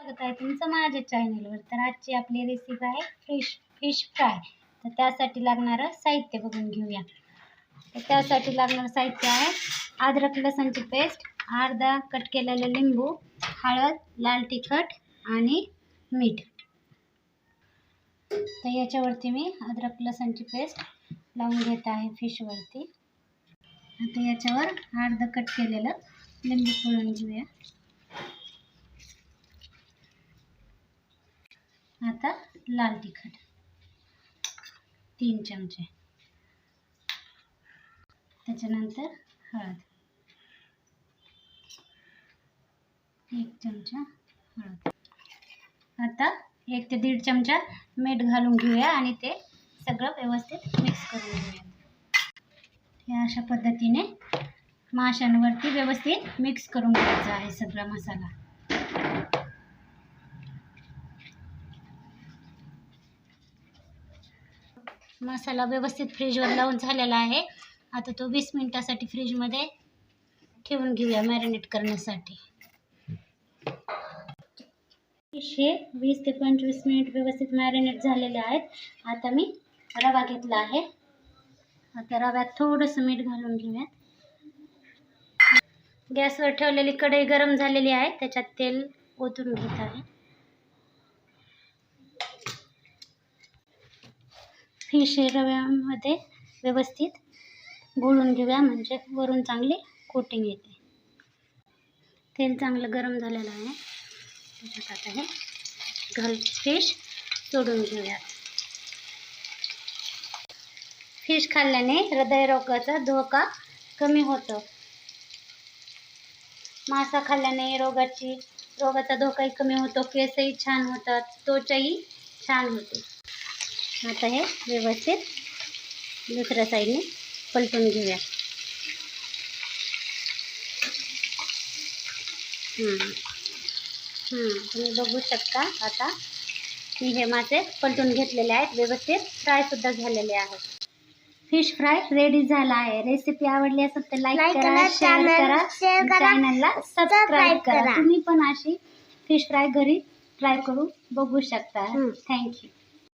स्वागत आहे तुमचं माझ्या चॅनलवर. तर आजची आपली रेसिपी आहे फिश फ्राय. तर त्यासाठी लागणारं साहित्य बघून घेऊया. तर त्यासाठी लागणारं साहित्य आहे अद्रक लसूणची पेस्ट, अर्धा कट केलेलं लिंबू, हळद, लाल तिखट आणि मीठ. तर याच्यावरती मी अद्रक लसूणची पेस्ट लावून घेत आहे फिशवरती. आता याच्यावर अर्धा कट केलेलं लिंबू पिळून घेऊया. आता लाल तिखट 3 चमचे, त्याच्यानंतर हळद 1 चमचा हळद. आता 1 ते 1.5 चमचा मीठ घालून घेऊया आणि ते सगळं व्यवस्थित मिक्स करून घेऊया. हे अशा पद्धतीने माशांवरती व्यवस्थित मिक्स करून घ्यायचा आहे सगळा मसाला. मसाला व्यवस्थित फ्रीजवर लावून झालेला आहे. आता तो 20 मिनिटासाठी फ्रीजमध्ये ठेवून घेऊया मॅरिनेट करण्यासाठी. हे 20 ते 25 मिनिट व्यवस्थित मॅरिनेट झालेले आहेत. आता मी रवा घेतला आहे. आता रव्यात थोडंसं मीठ घालून घेऊया. गॅसवर ठेवलेली कढई गरम झालेली आहे, त्याच्यात तेल ओतून घेत आहे. फिश रव्यामध्ये व्यवस्थित घोळून घेऊया, म्हणजे वरून चांगली कोटिंग येते. तेल चांगलं गरम झालेलं आहे. त्याच्यात आता हे फिश सोडून घेऊया. फिश खाल्ल्याने हृदयरोगाचा धोका कमी होतो. मासा खाल्ल्याने रोगाचा धोकाही कमी होतो. केसही छान होतात, त्वचाही छान होते. आता हे व्यवस्थित दुसऱ्या साईडने पलटून घेऊया. तुम्ही बघू शकता आता मी हे मासे पलटून घेतलेले आहेत. व्यवस्थित फ्राय सुद्धा झालेले आहेत. फिश फ्राय रेडी झाला आहे. रेसिपी आवडली असेल तर लाईक करा, शेअर करा, चॅनलला सबस्क्राईब करा. तुम्ही पण अशी फिश फ्राय घरी ट्राय करून बघू शकता. थँक्यू.